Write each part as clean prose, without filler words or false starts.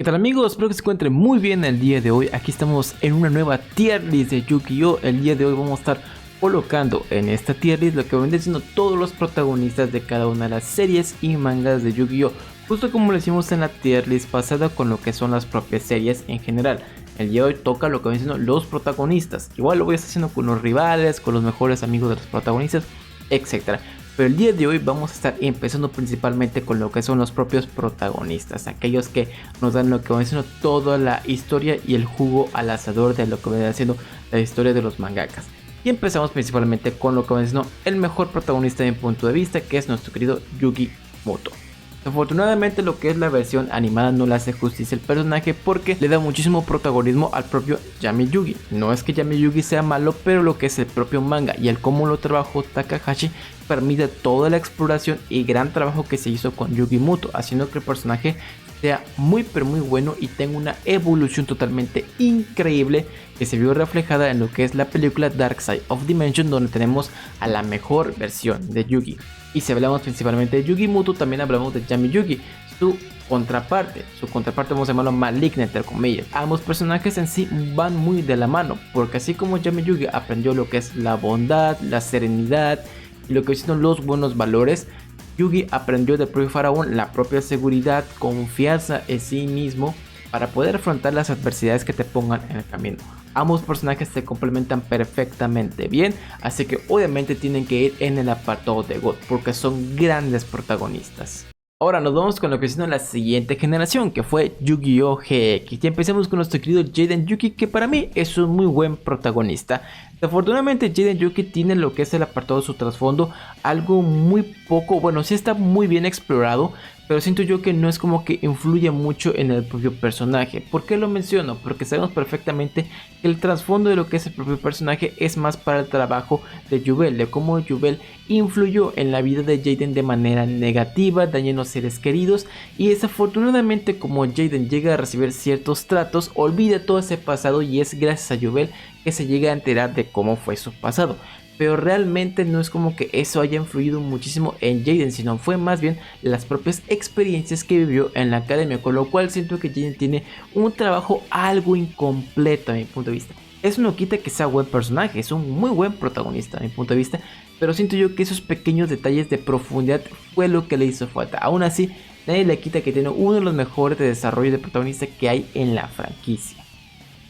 ¿Qué tal amigos? Espero que se encuentren muy bien el día de hoy. Aquí estamos en una nueva tier list de Yu-Gi-Oh! El día de hoy vamos a estar colocando en esta tier list lo que van siendo todos los protagonistas de cada una de las series y mangas de Yu-Gi-Oh! Justo como lo hicimos en la tier list pasada con lo que son las propias series en general. El día de hoy toca lo que van siendo los protagonistas. Igual lo voy a estar haciendo con los rivales, con los mejores amigos de los protagonistas, etc. Pero el día de hoy vamos a estar empezando principalmente con lo que son los propios protagonistas, aquellos que nos dan lo que va siendo toda la historia y el jugo al asador de lo que va siendo la historia de los mangakas. Y empezamos principalmente con lo que va siendo el mejor protagonista de mi punto de vista, que es nuestro querido Yugi Muto. Desafortunadamente lo que es la versión animada no le hace justicia al personaje porque le da muchísimo protagonismo al propio Yami Yugi. No es que Yami Yugi sea malo, pero lo que es el propio manga y el cómo lo trabajó Takahashi permite toda la exploración y gran trabajo que se hizo con Yugi Muto, haciendo que el personaje sea muy pero muy bueno y tenga una evolución totalmente increíble que se vio reflejada en lo que es la película Dark Side of Dimension, donde tenemos a la mejor versión de Yugi. Y si hablamos principalmente de Yugi Muto, también hablamos de Yami Yugi, su contraparte vamos a llamarlo maligna entre comillas. Ambos personajes en sí van muy de la mano, porque así como Yami Yugi aprendió lo que es la bondad, la serenidad y lo que son los buenos valores, Yugi aprendió del propio faraón la propia seguridad, confianza en sí mismo para poder afrontar las adversidades que te pongan en el camino. Ambos personajes se complementan perfectamente bien, así que obviamente tienen que ir en el apartado de God porque son grandes protagonistas. Ahora nos vamos con lo que es la siguiente generación, que fue Yu-Gi-Oh! GX. Y empecemos con nuestro querido Jaden Yuki, que para mí es un muy buen protagonista. Desafortunadamente Jaden Yuki tiene lo que es el apartado de su trasfondo algo muy poco, bueno, sí está muy bien explorado, pero siento yo que no es como que influye mucho en el propio personaje. ¿Por qué lo menciono? Porque sabemos perfectamente que el trasfondo de lo que es el propio personaje es más para el trabajo de Yubel, de cómo Yubel influyó en la vida de Jaden de manera negativa, dañando seres queridos, y desafortunadamente como Jaden llega a recibir ciertos tratos, olvida todo ese pasado y es gracias a Yubel que se llega a enterar de cómo fue su pasado. Pero realmente no es como que eso haya influido muchísimo en Jaden, sino fue más bien las propias experiencias que vivió en la academia, con lo cual siento que Jaden tiene un trabajo algo incompleto a mi punto de vista. Eso no quita que sea buen personaje, es un muy buen protagonista a mi punto de vista, pero siento yo que esos pequeños detalles de profundidad fue lo que le hizo falta. Aún así, nadie le quita que tiene uno de los mejores de desarrollo de protagonista que hay en la franquicia.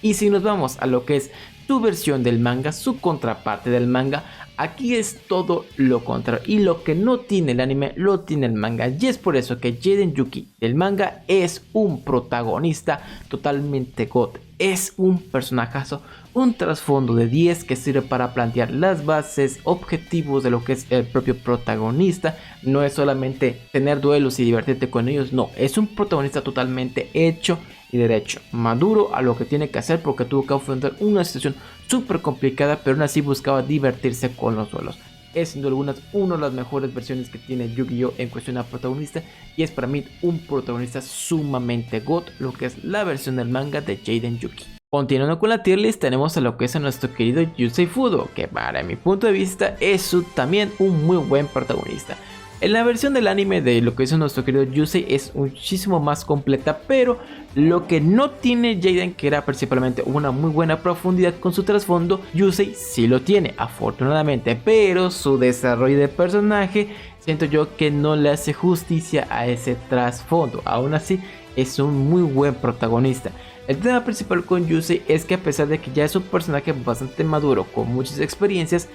Y si nos vamos a lo que es su versión del manga, su contraparte del manga, aquí es todo lo contrario, y lo que no tiene el anime lo tiene el manga, y es por eso que Jaden Yuki del manga es un protagonista totalmente god, es un personajazo, un trasfondo de 10 que sirve para plantear las bases, objetivos de lo que es el propio protagonista. No es solamente tener duelos y divertirte con ellos, no, es un protagonista totalmente hecho y derecho, maduro a lo que tiene que hacer porque tuvo que afrontar una situación súper complicada, pero aún así buscaba divertirse con los duelos. Es sin duda alguna una de las mejores versiones que tiene Yu-Gi-Oh! En cuestión a protagonista, y es para mí un protagonista sumamente god, lo que es la versión del manga de Jaden Yuki. Continuando con la tier list, tenemos a lo que es a nuestro querido Yusei Fudo, que para mi punto de vista es también un muy buen protagonista. En la versión del anime de lo que hizo nuestro querido Yusei es muchísimo más completa, pero lo que no tiene Jaden, que era principalmente una muy buena profundidad con su trasfondo, Yusei sí lo tiene, afortunadamente, pero su desarrollo de personaje siento yo que no le hace justicia a ese trasfondo. Aún así es un muy buen protagonista. El tema principal con Yusei es que a pesar de que ya es un personaje bastante maduro con muchas experiencias,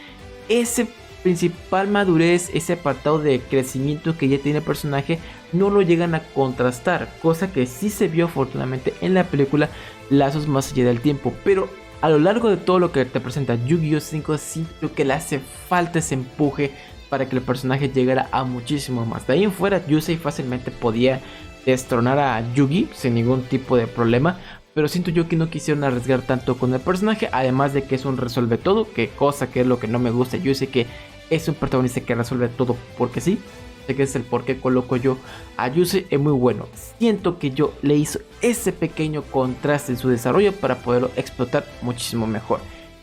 ese principal madurez, ese apartado de crecimiento que ya tiene el personaje, no lo llegan a contrastar, cosa que sí se vio afortunadamente en la película Lazos Más Allá del Tiempo. Pero a lo largo de todo lo que te presenta Yu-Gi-Oh! 5, siento que le hace falta ese empuje para que el personaje llegara a muchísimo más. De ahí en fuera, Yusei fácilmente podía destronar a Yugi sin ningún tipo de problema, pero siento yo que no quisieron arriesgar tanto con el personaje, además de que es un resuelve todo, que cosa que es lo que no me gusta. Yo sé que es un protagonista que resuelve todo porque sí, sé que es el por qué coloco yo a Yusei, es muy bueno. Siento que yo le hizo ese pequeño contraste en su desarrollo para poderlo explotar muchísimo mejor.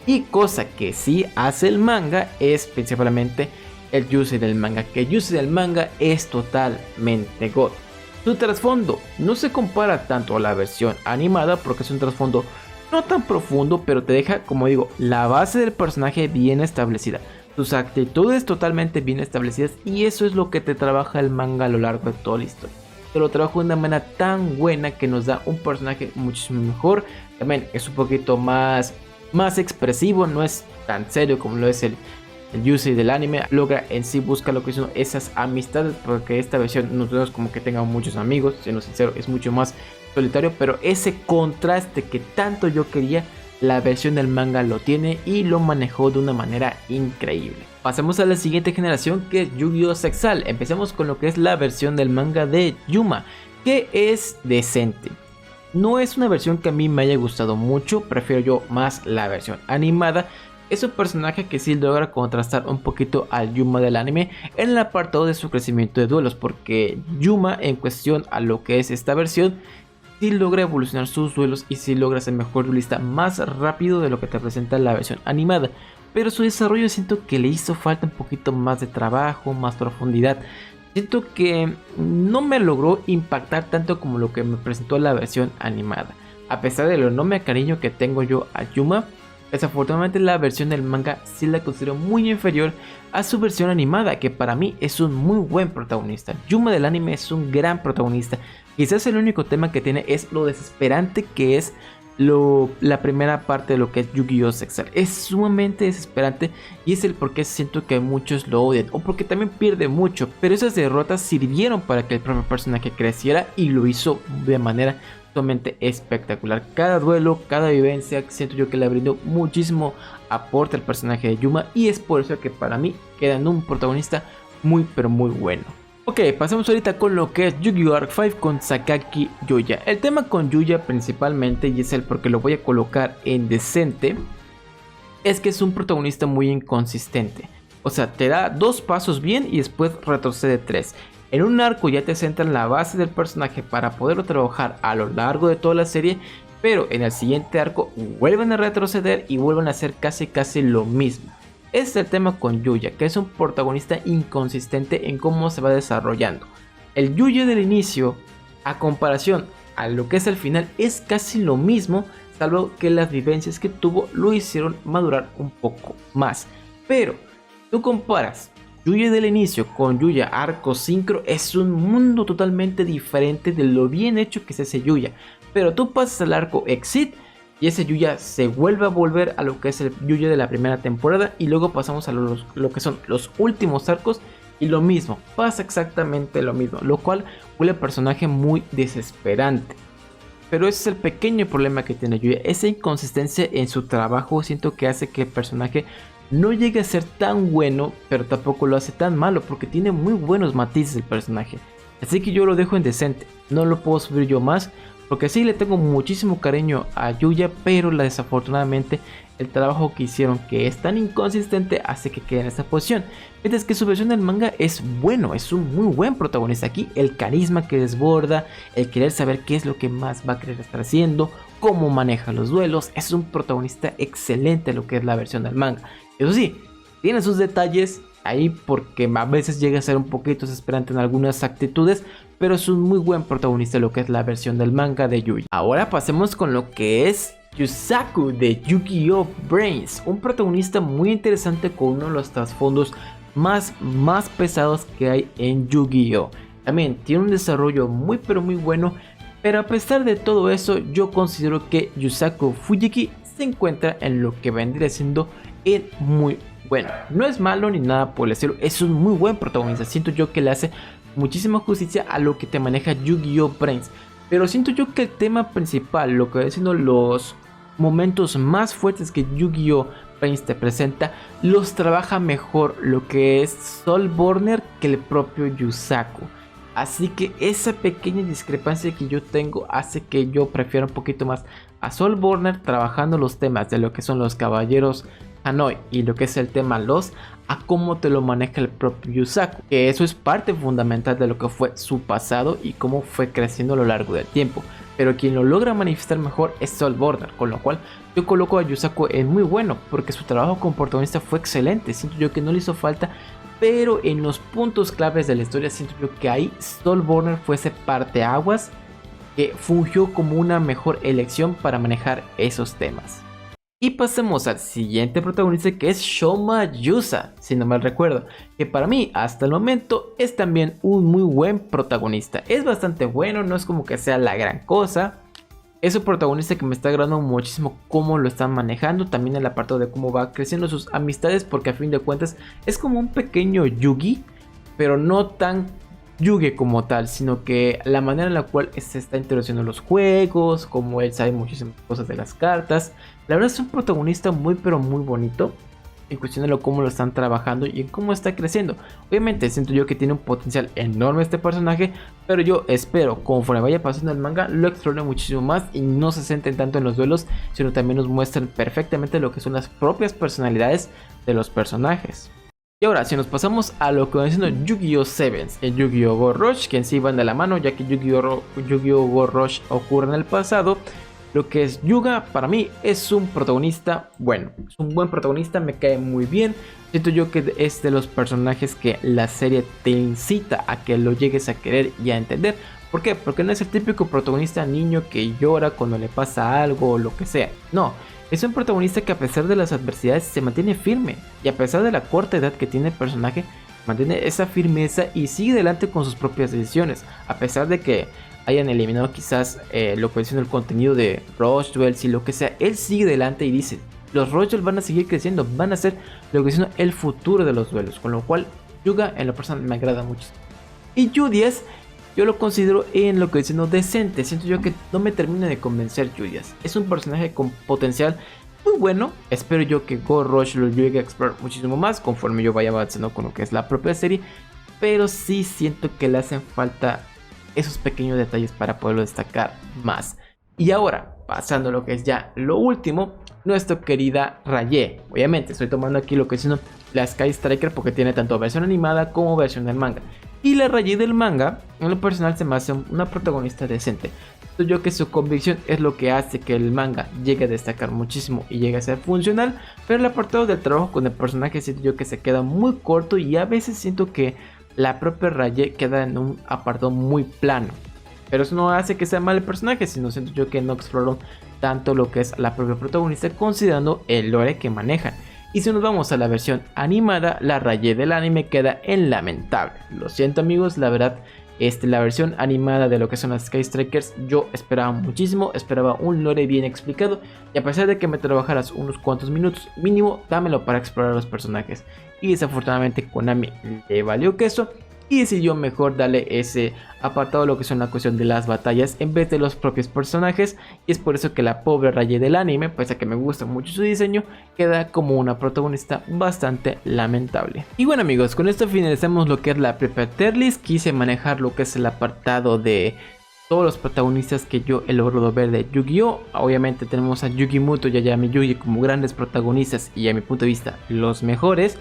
Y cosa que sí hace el manga es principalmente el Yusei del manga, que Yusei del manga es totalmente god. Su trasfondo no se compara tanto a la versión animada porque es un trasfondo no tan profundo, pero te deja, como digo, la base del personaje bien establecida, sus actitudes totalmente bien establecidas, y eso es lo que te trabaja el manga a lo largo de toda la historia. Te lo trabaja de una manera tan buena que nos da un personaje muchísimo mejor. También es un poquito más expresivo, no es tan serio como lo es el Yusei del anime. Logra en sí, busca lo que son esas amistades, porque esta versión no es como que tenga muchos amigos, siendo sincero, es mucho más solitario, pero ese contraste que tanto yo quería, la versión del manga lo tiene y lo manejó de una manera increíble. Pasemos a la siguiente generación, que es Yu-Gi-Oh! Zexal. Empecemos con lo que es la versión del manga de Yuma, que es decente. No es una versión que a mí me haya gustado mucho, prefiero yo más la versión animada. Es un personaje que sí logra contrastar un poquito al Yuma del anime en el apartado de su crecimiento de duelos, porque Yuma, en cuestión a lo que es esta versión, sí logra evolucionar sus duelos y sí logra ser mejor duelista más rápido de lo que te presenta la versión animada. Pero su desarrollo siento que le hizo falta un poquito más de trabajo, más profundidad. Siento que no me logró impactar tanto como lo que me presentó la versión animada. A pesar de lo enorme cariño que tengo yo a Yuma, desafortunadamente la versión del manga sí la considero muy inferior a su versión animada, que para mí es un muy buen protagonista. Yuma del anime es un gran protagonista. Quizás el único tema que tiene es lo desesperante que es la primera parte de lo que es Yu-Gi-Oh! Zexal. Es sumamente desesperante y es el por qué siento que muchos lo odian, o porque también pierde mucho, pero esas derrotas sirvieron para que el propio personaje creciera y lo hizo de manera sumamente espectacular. Cada duelo, cada vivencia, siento yo que le brindó muchísimo aporte al personaje de Yuma, y es por eso que para mí queda en un protagonista muy pero muy bueno. Ok, pasemos ahorita con lo que es Yu-Gi-Oh! Arc 5 con Sakaki Yuya. El tema con Yuya principalmente, y es el porque lo voy a colocar en decente, es que es un protagonista muy inconsistente. O sea, te da 2 pasos bien y después retrocede 3. En un arco ya te centran la base del personaje para poderlo trabajar a lo largo de toda la serie, pero en el siguiente arco vuelven a retroceder y vuelven a hacer casi lo mismo. Este es el tema con Yuya, que es un protagonista inconsistente en cómo se va desarrollando. El Yuya del inicio, a comparación a lo que es el final, es casi lo mismo, salvo que las vivencias que tuvo lo hicieron madurar un poco más. Pero tú comparas Yuya del inicio con Yuya Arco Synchro, es un mundo totalmente diferente de lo bien hecho que es ese Yuya. Pero tú pasas al arco Exit y ese Yuya se vuelve a volver a lo que es el Yuya de la primera temporada, y luego pasamos a lo que son los últimos arcos y lo mismo, pasa exactamente lo mismo, lo cual vuelve al personaje muy desesperante. Pero ese es el pequeño problema que tiene Yuya, esa inconsistencia en su trabajo. Siento que hace que el personaje no llegue a ser tan bueno, pero tampoco lo hace tan malo, porque tiene muy buenos matices el personaje. Así que yo lo dejo en decente, no lo puedo subir yo más, porque sí le tengo muchísimo cariño a Yuya, pero desafortunadamente el trabajo que hicieron, que es tan inconsistente, hace que quede en esta posición. Mientras que su versión del manga es bueno, es un muy buen protagonista. Aquí el carisma que desborda, el querer saber qué es lo que más va a querer estar haciendo, cómo maneja los duelos, es un protagonista excelente lo que es la versión del manga. Eso sí, tiene sus detalles ahí porque a veces llega a ser un poquito desesperante en algunas actitudes, pero es un muy buen protagonista lo que es la versión del manga de Yuya. Ahora pasemos con lo que es Yusaku de Yu-Gi-Oh! Brains, un protagonista muy interesante con uno de los trasfondos más pesados que hay en Yu-Gi-Oh! También tiene un desarrollo muy pero muy bueno, pero a pesar de todo eso, yo considero que Yusaku Fujiki se encuentra en lo que vendría siendo el muy bueno. No es malo ni nada por el estilo, es un muy buen protagonista. Siento yo que le hace muchísima justicia a lo que te maneja Yu-Gi-Oh! Brains, pero siento yo que el tema principal, lo que va siendo los momentos más fuertes que Yu-Gi-Oh! Brains te presenta, los trabaja mejor lo que es Soulborner que el propio Yusaku. Así que esa pequeña discrepancia que yo tengo hace que yo prefiera un poquito más a Soulborner trabajando los temas de lo que son los caballeros Hanoi y lo que es el tema Lost, a cómo te lo maneja el propio Yusaku, que eso es parte fundamental de lo que fue su pasado y cómo fue creciendo a lo largo del tiempo. Pero quien lo logra manifestar mejor es Soulborner, con lo cual yo coloco a Yusaku en muy bueno, porque su trabajo como protagonista fue excelente. Siento yo que no le hizo falta pero en los puntos claves de la historia siento yo que ahí Soulburner fue ese parteaguas que fungió como una mejor elección para manejar esos temas. Y pasemos al siguiente protagonista, que es Shoma Yusa, si no mal recuerdo, que para mí hasta el momento es también un muy buen protagonista. Es bastante bueno, no es como que sea la gran cosa. Es un protagonista que me está agradando muchísimo cómo lo están manejando, también el apartado de cómo va creciendo sus amistades, porque a fin de cuentas es como un pequeño Yugi, pero no tan Yugi como tal, sino que la manera en la cual se está introduciendo en los juegos, como él sabe muchísimas cosas de las cartas. La verdad es un protagonista muy pero muy bonito en cuestión de cómo lo están trabajando y en cómo está creciendo. Obviamente siento yo que tiene un potencial enorme este personaje, pero yo espero conforme vaya pasando el manga lo exploren muchísimo más y no se centren tanto en los duelos, sino también nos muestren perfectamente lo que son las propias personalidades de los personajes. Y ahora, si nos pasamos a lo que va siendo Yu-Gi-Oh! Sevens en Yu-Gi-Oh! Go Rush, que en sí van de la mano, ya que Yu-Gi-Oh! Go Rush ocurre en el pasado. Lo que es Yuga, para mí, es un protagonista bueno. Es un buen protagonista, me cae muy bien. Siento yo que es de los personajes que la serie te incita a que lo llegues a querer y a entender. ¿Por qué? Porque no es el típico protagonista niño que llora cuando le pasa algo o lo que sea. No. Es un protagonista que a pesar de las adversidades se mantiene firme, y a pesar de la corta edad que tiene el personaje, mantiene esa firmeza y sigue adelante con sus propias decisiones, a pesar de que hayan eliminado quizás lo que es el contenido de Rush Duels y lo que sea. Él sigue adelante y dice, los Rush Duels van a seguir creciendo, van a ser lo que es el futuro de los duelos, con lo cual Yuga en lo personal me agrada muchísimo. Y Yu-10 yo lo considero en lo que dice decente. Siento yo que no me termina de convencer Yu-10. Es un personaje con potencial muy bueno. Espero yo que Go Rush lo llegue a explorar muchísimo más conforme yo vaya avanzando con lo que es la propia serie. Pero sí siento que le hacen falta esos pequeños detalles para poderlo destacar más. Y ahora, pasando a lo que es ya lo último, nuestra querida Rayé. Obviamente estoy tomando aquí lo que es la Sky Striker porque tiene tanto versión animada como versión del manga. Y la Rayé del manga, en lo personal se me hace una protagonista decente. Siento yo que su convicción es lo que hace que el manga llegue a destacar muchísimo y llegue a ser funcional. Pero el apartado del trabajo con el personaje siento yo que se queda muy corto y a veces siento que la propia Rayé queda en un apartado muy plano. Pero eso no hace que sea mal el personaje, sino siento yo que no exploró tanto lo que es la propia protagonista considerando el lore que manejan. Y si nos vamos a la versión animada, la Rayé del anime queda en lamentable. Lo siento amigos, la verdad, la versión animada de lo que son las Sky Strikers, yo esperaba muchísimo, esperaba un lore bien explicado. Y a pesar de que me trabajaras unos cuantos minutos mínimo, dámelo para explorar los personajes. Y desafortunadamente Konami le valió queso y decidió mejor darle ese apartado lo que son la cuestión de las batallas en vez de los propios personajes. Y es por eso que la pobre Rayé del anime, pese a que me gusta mucho su diseño, queda como una protagonista bastante lamentable. Y bueno amigos, con esto finalizamos lo que es la propia tier list. Quise manejar lo que es el apartado de todos los protagonistas que yo he logrado ver de Yu-Gi-Oh! Obviamente tenemos a Yugi Muto y a Yami Yugi como grandes protagonistas y a mi punto de vista los mejores.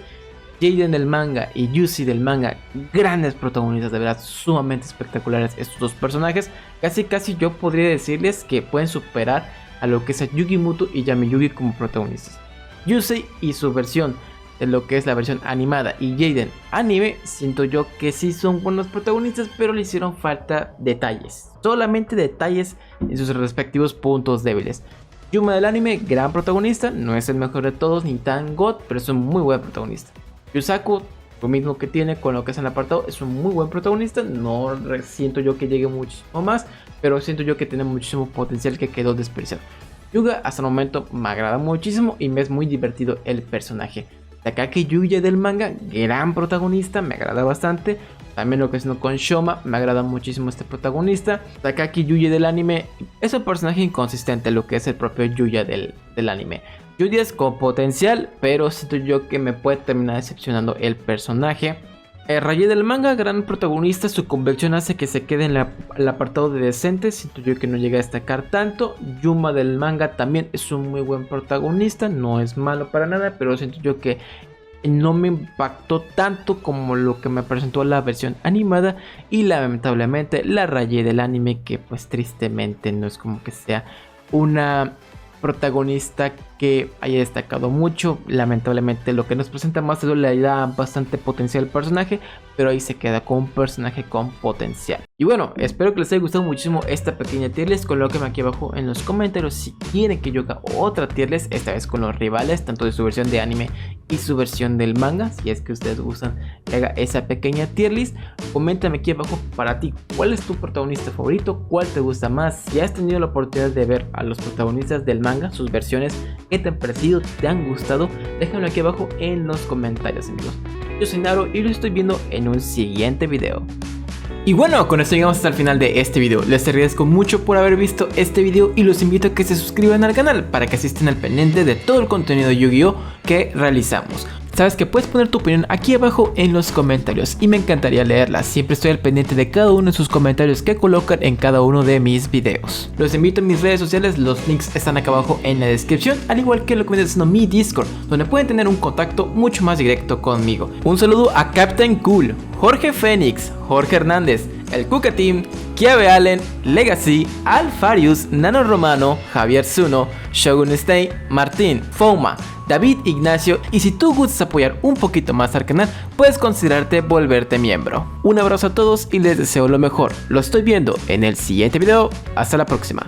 Jaden del manga y Yusi del manga, grandes protagonistas, de verdad sumamente espectaculares estos dos personajes. Casi yo podría decirles que pueden superar a lo que es a Yugi Muto y Yami Yugi como protagonistas. Yusei y su versión de lo que es la versión animada y Jaden anime, siento yo que sí son buenos protagonistas, pero le hicieron falta detalles, solamente detalles en sus respectivos puntos débiles. Yuma del anime, gran protagonista, no es el mejor de todos ni tan god, pero es un muy buen protagonista. Yusaku, lo mismo que tiene con lo que es en el apartado, es un muy buen protagonista. No siento yo que llegue muchísimo más, pero siento yo que tiene muchísimo potencial que quedó desperdiciado. Yuga hasta el momento me agrada muchísimo y me es muy divertido el personaje. Takaki Yuya del manga, gran protagonista, me agrada bastante. También lo que es con Shoma, me agrada muchísimo este protagonista. Takaki Yuya del anime es un personaje inconsistente, lo que es el propio Yuya del anime. Yu-10 con potencial, pero siento yo que me puede terminar decepcionando el personaje. Rayé del manga, gran protagonista, su convicción hace que se quede en el apartado de decente, siento yo que no llega a destacar tanto. Yuma del manga también es un muy buen protagonista, no es malo para nada, pero siento yo que no me impactó tanto como lo que me presentó la versión animada. Y lamentablemente la Rayé del anime, que pues tristemente no es como que sea una protagonista que haya destacado mucho. Lamentablemente lo que nos presenta Master le da bastante potencial al personaje, pero ahí se queda con un personaje con potencial. Y bueno, espero que les haya gustado muchísimo esta pequeña tier list. Colóquenme aquí abajo en los comentarios si quieren que yo haga otra tier list, esta vez con los rivales, tanto de su versión de anime y su versión del manga. Si es que ustedes gustan que haga esa pequeña tier list, coméntame aquí abajo para ti cuál es tu protagonista favorito, cuál te gusta más. Si has tenido la oportunidad de ver a los protagonistas del manga, sus versiones, qué te han parecido, te han gustado, déjamelo aquí abajo en los comentarios, amigos. Yo soy Naro y lo estoy viendo en un siguiente video. Y bueno, con esto llegamos hasta el final de este video. Les agradezco mucho por haber visto este video y los invito a que se suscriban al canal para que asisten al pendiente de todo el contenido de Yu-Gi-Oh que realizamos. Sabes que puedes poner tu opinión aquí abajo en los comentarios y me encantaría leerla. Siempre estoy al pendiente de cada uno de sus comentarios que colocan en cada uno de mis videos. Los invito a mis redes sociales, los links están acá abajo en la descripción, al igual que lo que viene siendo mi Discord, donde pueden tener un contacto mucho más directo conmigo. Un saludo a Captain Cool, Jorge Fénix, Jorge Hernández, el Kuka Team, Kiabe Allen, Legacy, Alfarius, Nano Romano, Javier Zuno, Shogun Stay, Martín, Foma, David Ignacio, y si tú gustas apoyar un poquito más al canal, puedes considerarte volverte miembro. Un abrazo a todos y les deseo lo mejor. Lo estoy viendo en el siguiente video. Hasta la próxima.